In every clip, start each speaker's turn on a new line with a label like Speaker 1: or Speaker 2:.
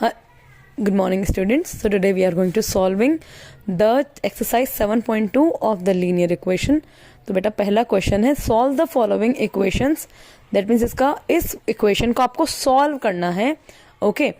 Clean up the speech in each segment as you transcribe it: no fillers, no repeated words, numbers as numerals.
Speaker 1: Good morning students. So today we are going to solving the exercise 7.2 of the linear equation. तो बेटा पहला question है solve the following equations. That means इस equation को आपको solve करना है. ओके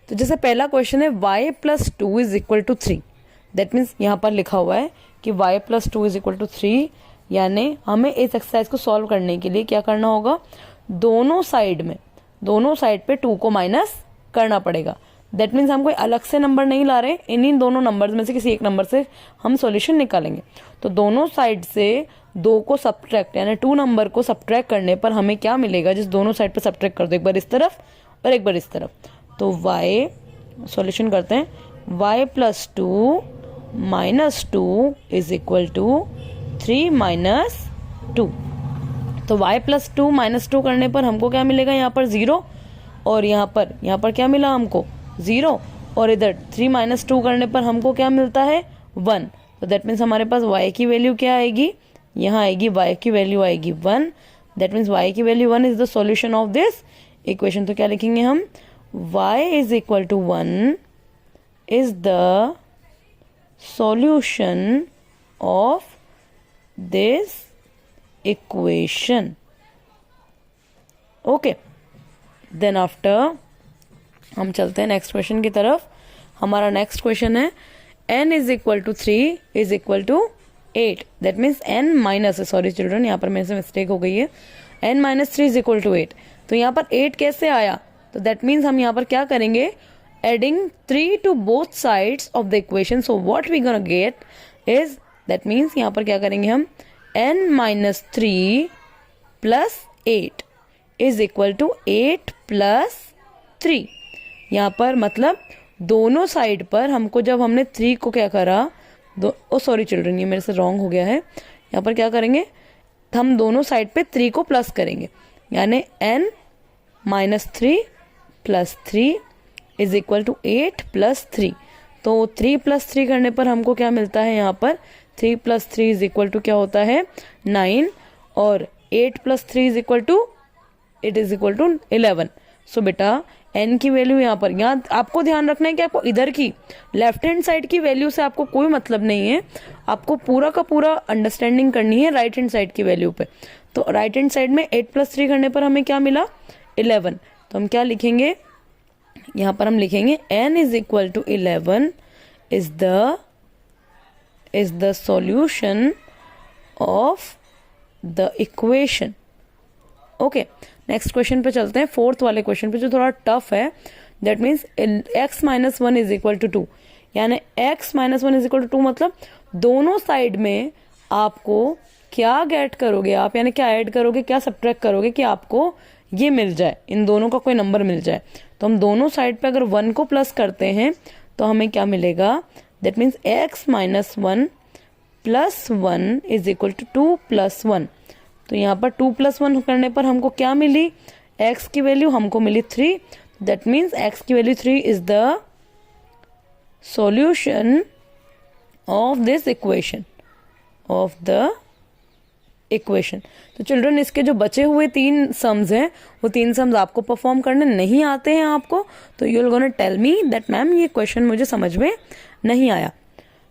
Speaker 1: तो जैसे पहला क्वेश्चन है y plus 2 is equal to 3. That means यहाँ पर लिखा हुआ है कि y plus 2 is equal to 3, यानी हमें इस एक्सरसाइज को सॉल्व करने के लिए क्या करना होगा, दोनों साइड पे 2 को माइनस करना पड़ेगा. दैट मीन्स हम कोई अलग से नंबर नहीं ला रहे, इन्हीं दोनों नंबर्स में से किसी एक नंबर से हम सॉल्यूशन निकालेंगे. तो दोनों साइड से 2 को सब्ट्रैक्ट यानी 2 नंबर को सब्ट्रैक्ट करने पर हमें क्या मिलेगा, जिस दोनों साइड पे सब्ट्रैक्ट कर दो, एक बार इस तरफ और एक बार इस तरफ. तो y सॉल्यूशन करते हैं, y plus 2 minus 2 is equal to 3 minus 2. तो y प्लस 2 माइनस 2 करने पर हमको क्या मिलेगा, यहाँ पर 0 और यहाँ पर क्या मिला हमको 0, और इधर 3 माइनस 2 करने पर हमको क्या मिलता है 1. तो दैट मीन्स हमारे पास y की वैल्यू क्या आएगी, यहाँ आएगी y की वैल्यू आएगी 1. दैट मीन्स y की value 1 is the solution of this equation. तो क्या लिखेंगे हम, y is equal to 1 is the solution of this equation. Okay then after हम चलते हैं नेक्स्ट क्वेश्चन की तरफ. हमारा नेक्स्ट क्वेश्चन है n is equal to 3 is equal to 8. That means n minus, sorry children यहाँ पर मेरे से मिस्टेक हो गई है, n minus 3 is equal to 8. तो यहाँ पर 8 कैसे आया, तो दैट मीन्स हम यहाँ पर क्या करेंगे, adding 3 to both sides of the equation. So what we gonna get is, that means यहाँ पर क्या करेंगे हम, n minus 3 plus 8 is equal to 8 plus 3. यहाँ पर मतलब दोनों साइड पर हमको, जब हमने 3 को क्या करा, सॉरी चिल्ड्रन ये मेरे से रॉन्ग हो गया है, यहाँ पर क्या करेंगे, हम दोनों साइड पे 3 को प्लस करेंगे, यानी n minus 3 plus 3 is equal to 8 plus 3. तो 3 प्लस 3 करने पर हमको क्या मिलता है, यहाँ पर 3 प्लस 3 इज इक्वल टू क्या होता है 9, और 8 प्लस 3 इज इक्वल टू 11. सो बेटा n की वैल्यू यहाँ आपको ध्यान रखना है कि आपको इधर की लेफ्ट हैंड साइड की वैल्यू से आपको कोई मतलब नहीं है, आपको पूरा का पूरा अंडरस्टैंडिंग करनी है राइट हैंड साइड की वैल्यू पे. तो राइट हैंड साइड में 8 प्लस 3 करने पर हमें क्या मिला 11. तो हम क्या लिखेंगे, यहाँ पर हम लिखेंगे n is equal to 11 is the solution of the equation. Okay next question पे चलते हैं, फोर्थ वाले क्वेश्चन पे जो थोड़ा टफ है. That means x minus 1 is equal to 2, यानी x minus 1 is equal to 2 मतलब दोनों साइड में आपको क्या गेट करोगे आप, यानी क्या ऐड करोगे, क्या सब्ट्रैक्ट करोगे कि आपको ये मिल जाए, इन दोनों का कोई नंबर मिल जाए. तो हम दोनों साइड पे अगर 1 को प्लस करते हैं तो हमें क्या मिलेगा, that means x minus 1 plus 1 is equal to 2 plus 1. तो यहाँ पर 2 प्लस 1 करने पर हमको क्या मिली, x की वैल्यू हमको मिली 3. दैट मीन्स x की value 3 is the solution of this equation तो चिल्ड्रन इसके जो बचे हुए 3 सम्स हैं, वो 3 सम्स आपको परफॉर्म करने नहीं आते हैं आपको, तो you will gonna tell me that ma'am ये क्वेश्चन मुझे समझ में नहीं आया.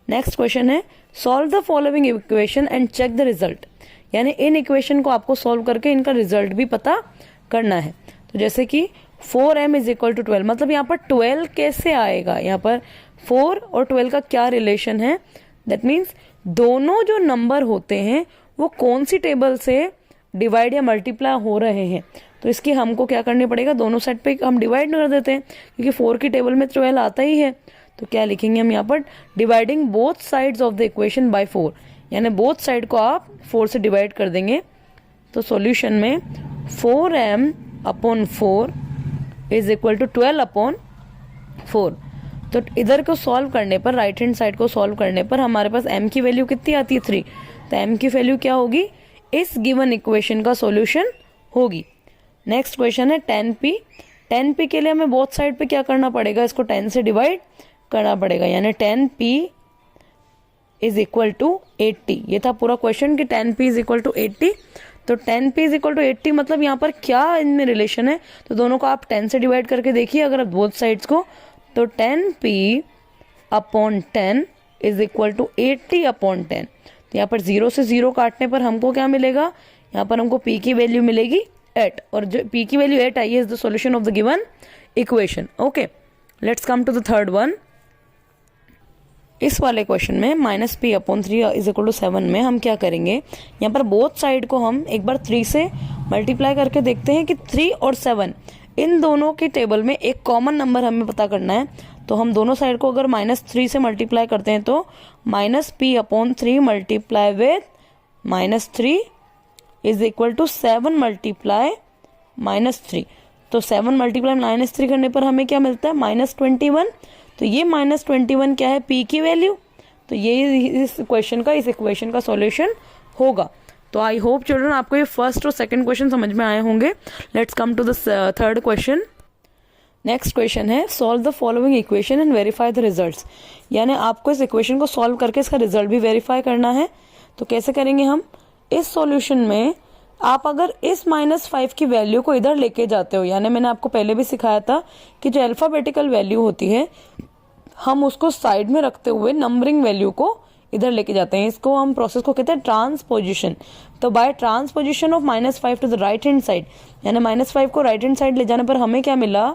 Speaker 1: नेक्स्ट क्वेश्चन है solve the following equation and check the result. यानी इन इक्वेशन को आपको सॉल्व करके इनका रिजल्ट भी पता करना है. तो जैसे कि 4m इज इक्वल टू 12, मतलब यहाँ पर 12 कैसे आएगा, यहाँ पर 4 और 12 का क्या रिलेशन है. दैट मीन्स दोनों जो नंबर होते हैं वो कौन सी टेबल से डिवाइड या मल्टीप्लाई हो रहे हैं. तो इसकी हमको क्या करने पड़ेगा, दोनों साइड पे हम डिवाइड कर देते हैं, क्योंकि 4 की टेबल में 12 आता ही है. तो क्या लिखेंगे हम यहाँ पर, dividing both sides of the equation by 4, यानी बोथ साइड को आप 4 से डिवाइड कर देंगे. तो सॉल्यूशन में 4m upon 4 is equal to 12 upon 4. तो इधर को सॉल्व करने पर, राइट हैंड साइड को सॉल्व करने पर हमारे पास m की वैल्यू कितनी आती है 3. तो m की वैल्यू क्या होगी, इस गिवन इक्वेशन का सॉल्यूशन होगी. नेक्स्ट क्वेश्चन है 10p के लिए हमें बोथ साइड पे क्या करना पड़ेगा, इसको 10 से डिवाइड करना पड़ेगा, यानी 10p इज इक्वल टू 80. ये था पूरा क्वेश्चन कि 10p इज इक्वल टू 80. तो 10p इज इक्वल टू 80 मतलब यहाँ पर क्या इनमें रिलेशन है, तो दोनों को आप 10 से डिवाइड करके देखिए अगर आप बोथ साइड्स को, तो 10p/10 इज इक्वल टू 80/10। तो यहाँ पर 0 से 0 काटने पर हमको क्या मिलेगा, यहाँ पर हमको p की वैल्यू मिलेगी 8, और जो p की वैल्यू 8 आई है is the solution of the given equation. Okay, let's come to the third one. इस वाले क्वेश्चन में -p/3 इज इक्वल टू 7 में हम क्या करेंगे, यहाँ पर बोथ साइड को हम एक बार 3 से मल्टीप्लाई करके देखते हैं कि 3 और 7 इन दोनों की टेबल में एक कॉमन नंबर हमें पता करना है। तो हम दोनों साइड को अगर -3 से मल्टीप्लाई करते हैं तो -p/3 multiply with -3 is equal to 7 multiply -3। तो 7 मल्टीप्लाई -3 करने पर हमें क्या मिलता है, -21। तो ये -21 क्या है, p की वैल्यू। तो ये इस क्वेश्चन का, इस इक्वेशन का सॉल्यूशन होगा। तो आई होप चिल्ड्रन आपको ये फर्स्ट और सेकंड क्वेश्चन समझ में आए होंगे। Let's come to the third question. Next question है solve the following equation and verify the results. यानी आपको इस इक्वेशन को सॉल्व करके इसका रिजल्ट भी वेरीफाई करना है। तो कैसे करेंगे हम, इस सॉल्यूशन में आप अगर इस -5 की वैल्यू को इधर लेके जाते हो, यानी मैंने आपको पहले भी सिखाया था कि जो अल्फाबेटिकल वैल्यू होती है हम उसको साइड में रखते हुए नंबरिंग वैल्यू को इधर लेके जाते हैं। इसको हम प्रोसेस को कहते हैं ट्रांसपोजिशन। तो by transposition of -5 to the right hand side, यानी -5 को राइट हैंड साइड ले जाने पर हमें क्या मिला,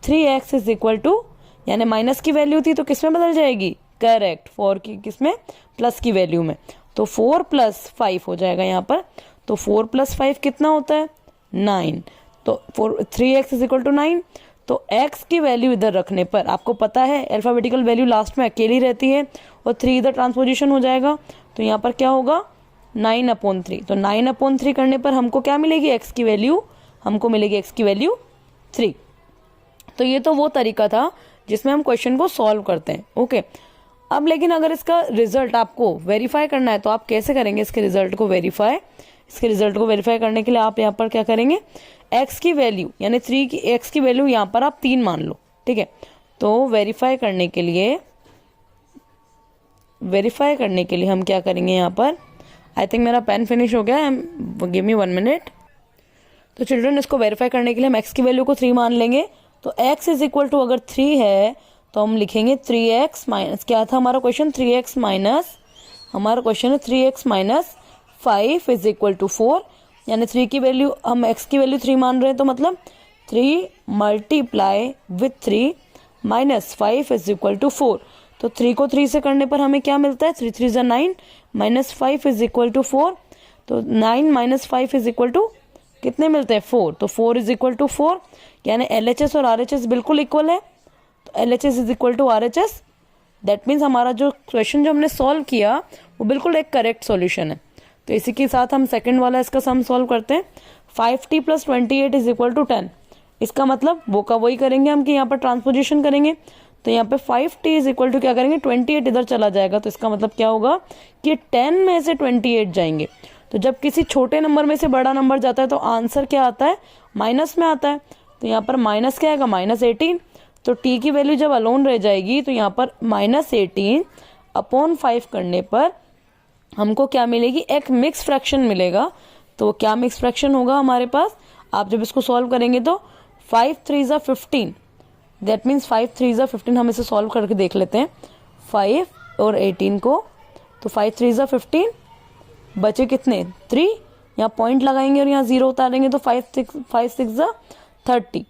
Speaker 1: 3x इज इक्वल टू, यानी माइनस की वैल्यू थी तो किस में बदल जाएगी, करेक्ट 4 की किसमें, प्लस की वैल्यू में। तो 4 + 5 हो जाएगा यहाँ पर। तो 4 + 5 कितना होता है, 9। तो 3x इज इक्वल टू 9। तो x की वैल्यू इधर रखने पर आपको पता है अल्फाबेटिकल वैल्यू लास्ट में अकेली रहती है और 3 इधर ट्रांसपोजिशन हो जाएगा। तो यहाँ पर क्या होगा, 9/3। तो 9/3 करने पर हमको क्या मिलेगी, x की वैल्यू, हमको मिलेगी x की वैल्यू 3। तो ये तो वो तरीका था जिसमें हम क्वेश्चन को सॉल्व करते हैं। ओके, अब लेकिन अगर इसका रिजल्ट आपको वेरीफाई करना है तो आप कैसे करेंगे इसके रिजल्ट को वेरीफाई। इसके रिजल्ट को वेरीफाई करने के लिए आप यहाँ पर क्या करेंगे, x की वैल्यू यानी 3 की x की वैल्यू यहाँ पर आप 3 मान लो, ठीक है। तो वेरीफाई करने के लिए हम क्या करेंगे यहाँ पर, आई थिंक मेरा पेन फिनिश हो गया है, गिव मी 1 मिनट। तो चिल्ड्रन इसको वेरीफाई करने के लिए हम x की वैल्यू को 3 मान लेंगे। तो x इज इक्वल टू अगर 3 है तो हम लिखेंगे 3x माइनस, क्या था हमारा क्वेश्चन, 3x माइनस, हमारा क्वेश्चन है 3x minus 5 is equal to 4। यानी 3 की वैल्यू, हम x की वैल्यू 3 मान रहे हैं तो मतलब 3 multiply with 3 minus 5 is equal to 4। तो 3 को 3 से करने पर हमें क्या मिलता है, 3 3 = 9 माइनस 5 इज इक्वल टू 4। तो 9 माइनस 5 इज इक्वल टू कितने मिलते हैं, 4। तो 4 इज इक्वल टू 4, यानी LHS और RHS बिल्कुल इक्वल है। तो LHS is equal to RHS, that means हमारा जो क्वेश्चन जो हमने सॉल्व किया वो बिल्कुल एक करेक्ट सॉल्यूशन है। तो इसी के साथ हम सेकंड वाला इसका सम सॉल्व करते हैं। 5t + 28 is equal to 10। इसका मतलब वो का वही करेंगे हम कि यहाँ पर ट्रांसपोजिशन करेंगे। तो यहाँ पे 5t इज इक्वल टू क्या करेंगे, 28 इधर चला जाएगा। तो इसका मतलब क्या होगा कि 10 में से 28 जाएंगे। तो जब किसी छोटे नंबर में से बड़ा नंबर जाता है तो आंसर क्या आता है, माइनस में आता है। तो यहाँ पर माइनस क्या आएगा, -18। तो t की वैल्यू जब अलोन रह जाएगी तो यहाँ पर -18/5 करने पर हमको क्या मिलेगी, एक मिक्स फ्रैक्शन मिलेगा। तो क्या मिक्स फ्रैक्शन होगा हमारे पास, आप जब इसको सॉल्व करेंगे तो 5 3 = 15, दैट मीन्स 5 3 = 15। हम इसे सॉल्व करके देख लेते हैं 5 और 18 को। तो 5 3 = 15, बचे कितने 3, यहाँ पॉइंट लगाएंगे और यहाँ 0 उतारेंगे तो 5 6 = 30।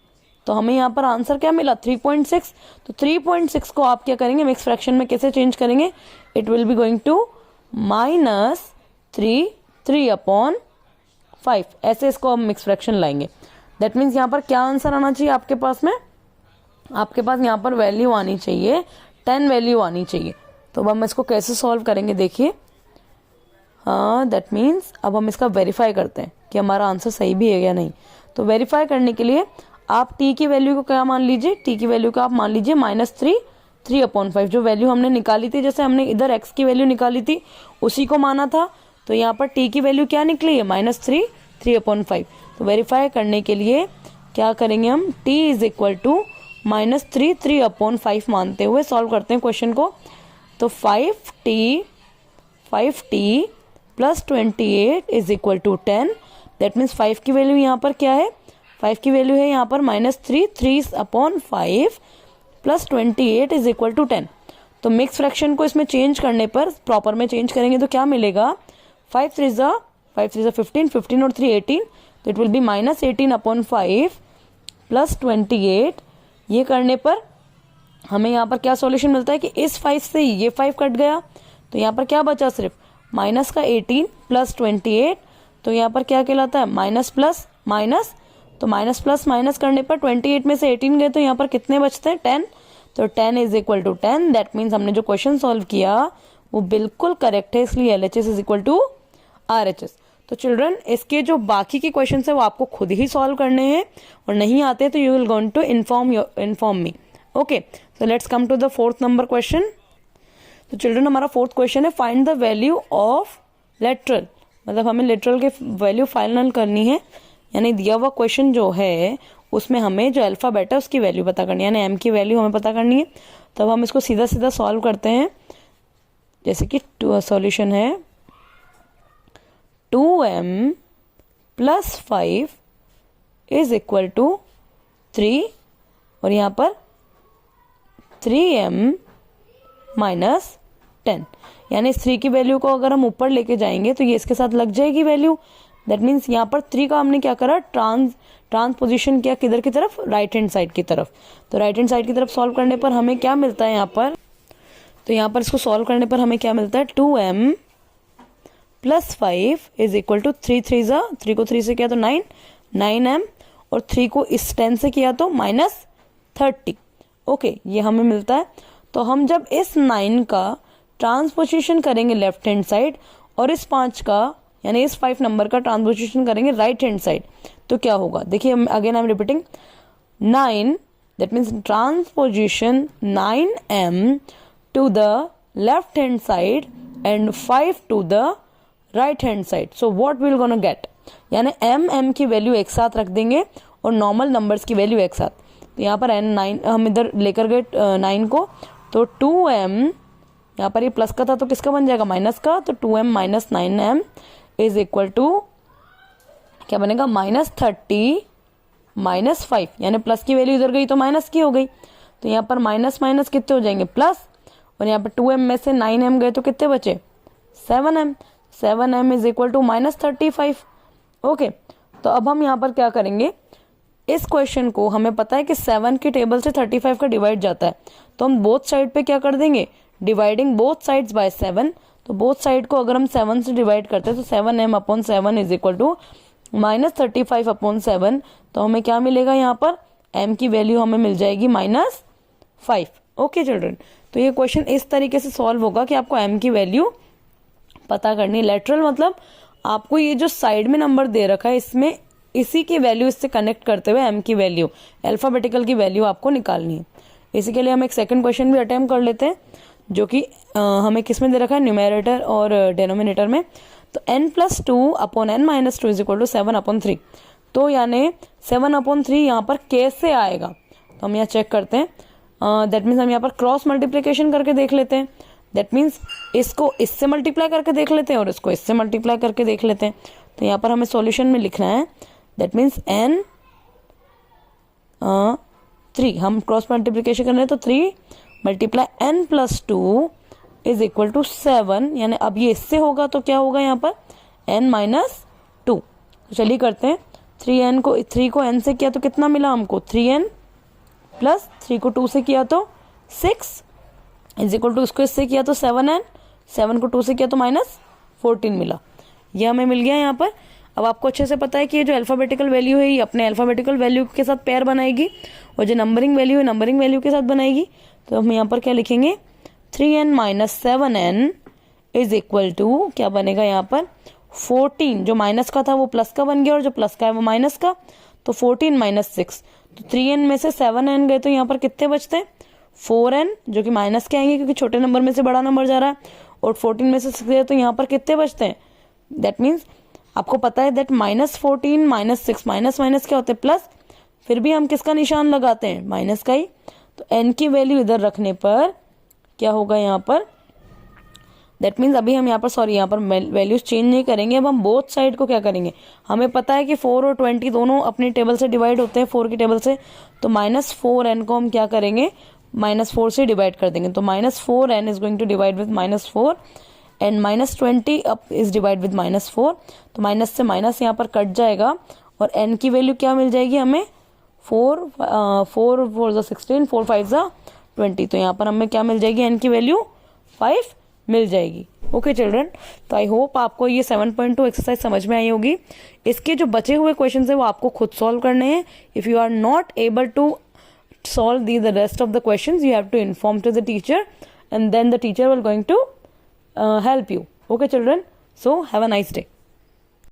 Speaker 1: तो हमें यहाँ पर आंसर क्या मिला, 3.6। तो 3.6 को आप क्या करेंगे, मिक्स फ्रैक्शन में कैसे चेंज करेंगे, it will be going to -3/5, ऐसे इसको हम मिक्स फ्रैक्शन लाएंगे। दैट मीन्स यहाँ पर क्या आंसर आना चाहिए आपके पास में, आपके पास यहाँ पर वैल्यू आनी चाहिए 10 वैल्यू आनी चाहिए। तो अब हम इसको कैसे सॉल्व करेंगे देखिए। हाँ, दैट मीन्स अब हम इसका वेरीफाई करते हैं कि हमारा आंसर सही भी है या नहीं। तो वेरीफाई करने के लिए आप t की वैल्यू को क्या मान लीजिए, t की वैल्यू को आप मान लीजिए -3/5, जो वैल्यू हमने निकाली थी, जैसे हमने इधर x की वैल्यू निकाली थी उसी को माना था। तो यहाँ पर t की वैल्यू क्या निकली है, -3/5। तो वेरीफाई करने के लिए क्या करेंगे हम, t इज इक्वल टू -3/5 मानते हुए सॉल्व करते हैं क्वेश्चन को। तो 5t + 28 is equal to 10। That means 5 की वैल्यू यहाँ पर क्या है, 5 की वैल्यू है यहाँ पर -3/5 प्लस 28 इज इक्वल टू 10। तो मिक्स फ्रैक्शन को इसमें चेंज करने पर प्रॉपर में चेंज करेंगे तो क्या मिलेगा, 5 3 15, 15 और 3 18, तो it will B minus 18/5 plus 28। ये करने पर हमें यहाँ पर क्या सॉल्यूशन मिलता है कि इस 5 से ये 5 कट गया, तो यहाँ पर क्या बचा, सिर्फ माइनस का 18 प्लस 28, तो यहाँ पर क्या कहलाता है, माइनस प्लस माइनस, तो माइनस प्लस माइनस करने पर 28 में से 18 गए तो यहाँ पर कितने बचते हैं, 10। तो 10 is equal to 10, that means हमने जो क्वेश्चन सॉल्व किया वो बिल्कुल करेक्ट है, इसलिए LHS is equal to RHS। तो चिल्ड्रन इसके जो बाकी के क्वेश्चन है वो आपको खुद ही सॉल्व करने हैं, और नहीं आते तो you will going to inform me. Okay, so let's come to the 4th number question. तो चिल्ड्रन हमारा 4th क्वेश्चन है, find the value of literal, मतलब हमें लेटरल के वैल्यू फाइनल करनी है, यानी दिया हुआ क्वेश्चन जो है उसमें हमें जो अल्फाबेट है उसकी वैल्यू पता करनी है, यानी m की वैल्यू हमें पता करनी है। तब हम इसको सीधा सीधा सॉल्व करते हैं, जैसे कि सॉल्यूशन है 2m plus 5 is equal to 3, और यहाँ पर 3m माइनस 10, यानी इस 3 की वैल्यू को अगर हम ऊपर लेके जाएंगे तो ये इसके साथ लग जाएगी वैल्यू। दैट मीन्स यहाँ पर 3 का हमने क्या करा, ट्रांसपोजिशन किया, किधर की तरफ, राइट हैंड साइड की तरफ। तो राइट हैंड साइड की तरफ सॉल्व करने पर हमें क्या मिलता है यहाँ पर, तो यहाँ पर इसको सॉल्व करने पर हमें क्या मिलता है, 2m plus 5 is equal to 3 3 को 3 से किया तो 9m, और 3 को इस 10 से किया तो माइनस 30। ओके, ये हमें मिलता है। तो हम जब इस 9 का ट्रांसपोजिशन करेंगे लेफ्ट हैंड साइड, और इस 5 का यानी इस 5 नंबर का ट्रांसपोजिशन करेंगे राइट हैंड साइड, तो क्या होगा, देखिए again I am repeating, 9 that means transposition 9m to the left hand side and 5 to the right hand side. So what will gonna get, यानी m की वैल्यू एक साथ रख देंगे और नॉर्मल नंबर्स की वैल्यू एक साथ। तो यहाँ पर n9 हम इधर लेकर गए 9 को, तो 2m, यहाँ पर ये प्लस का था तो किसका बन जाएगा, माइनस का, तो 2m minus 9m is equal to क्या बनेगा, माइनस 30 माइनस 5, यानी प्लस की वैल्यू इधर गई तो माइनस की हो गई, तो यहाँ पर माइनस माइनस कितने हो जाएंगे, प्लस, और यहाँ पर 2m में से 9m गए तो कितने बचे, 7m is equal to minus 35। Okay, तो अब हम यहाँ पर क्या करेंगे, इस क्वेश्चन को हमें पता है कि 7 के टेबल से 35 का डिवाइड जाता है, तो हम बोथ साइड पे क्या कर देंगे, डिवाइडिंग बोथ साइड्स बाय 7। तो बोथ साइड को अगर हम 7 से डिवाइड करते हैं तो 7m/7 is equal to minus 35/7। तो हमें क्या मिलेगा, यहाँ पर m की वैल्यू हमें मिल जाएगी -5। ओके चिल्ड्रन, तो ये क्वेश्चन इस तरीके से सॉल्व होगा कि आपको m की वैल्यू पता करनी। लेटरल मतलब आपको ये जो साइड में नंबर दे रखा है इसमें इसी की वैल्यू इससे कनेक्ट करते हुए m की वैल्यू, अल्फाबेटिकल की वैल्यू आपको निकालनी है। इसी के लिए हम एक सेकंड क्वेश्चन भी अटेम्प्ट कर लेते हैं, जो कि हमें किस में दे रखा है, न्यूमेरेटर और डेनोमिनेटर में। तो n+2/n-2 इज इक्वल टू 7/3। तो यानी 7/3 यहाँ पर कैसे आएगा, तो हम यहाँ चेक करते हैं। दैट मीन्स हम यहाँ पर क्रॉस मल्टीप्लीकेशन करके देख लेते हैं। दैट मीन्स इसको इससे मल्टीप्लाई करके देख लेते हैं और इसको इससे मल्टीप्लाई करके देख लेते हैं। तो यहाँ पर हमें सॉल्यूशन में लिखना है, दैट मीन्स n3, हम क्रॉस मल्टीप्लीकेशन कर रहे हैं तो 3 multiply n+2 is equal to 7, यानी अब ये इससे होगा तो क्या होगा यहाँ पर n-2। तो चलिए करते हैं, 3 को n से किया तो कितना मिला हमको, 3n प्लस 3 को 2 से किया तो 6 इज इक्वल टू इसको इससे किया तो 7n, 7 को 2 से किया तो -14 मिला। ये हमें मिल गया यहाँ पर। अब आपको अच्छे से पता है कि ये जो अल्फाबेटिकल वैल्यू है ये अपने अल्फाबेटिकल वैल्यू के साथ पेयर बनाएगी, और जो नंबरिंग वैल्यू है नंबरिंग वैल्यू के साथ बनाएगी। तो हम यहाँ पर क्या लिखेंगे, 3n minus 7n is equal to क्या बनेगा यहाँ पर 14, जो माइनस का था वो प्लस का बन गया और जो प्लस का है वो माइनस का, तो 14 माइनस 6। तो 3n में से 7n गए तो यहाँ पर कितने बचते हैं, 4n, जो कि माइनस के आएंगे क्योंकि छोटे नंबर में से बड़ा नंबर जा रहा है, और 14 में से 6 गए तो यहाँ पर कितने बचते हैं। दैट मीन्स आपको पता है दैट -14 -6 माइनस माइनस क्या होते हैं, प्लस, फिर भी हम किसका निशान लगाते हैं, माइनस का ही। तो n की वैल्यू इधर रखने पर क्या होगा यहाँ पर, दैट मीन्स अभी हम यहाँ पर वैल्यूज चेंज नहीं करेंगे। अब हम बोथ साइड को क्या करेंगे, हमें पता है कि 4 और 20 दोनों अपनी टेबल से डिवाइड होते हैं 4 की टेबल से, तो -4n को हम क्या करेंगे -4 से डिवाइड कर देंगे, तो -4 n is going to divide with -4 and -20 up is divide with -4, तो माइनस से माइनस यहाँ पर कट जाएगा और n की वैल्यू क्या मिल जाएगी हमें 4 4 16 4 5 20, तो यहाँ पर हमें क्या मिल जाएगी n की वैल्यू 5 मिल जाएगी। ओके चिल्ड्रन, तो आई होप आपको ये 7.2 एक्सरसाइज समझ में आई होगी। इसके जो बचे हुए क्वेश्चन है वो आपको खुद सॉल्व करने हैं। If you are not able to solve the rest of the questions, you have to inform to the teacher and then the teacher will going to help you. Okay children, so have a nice day.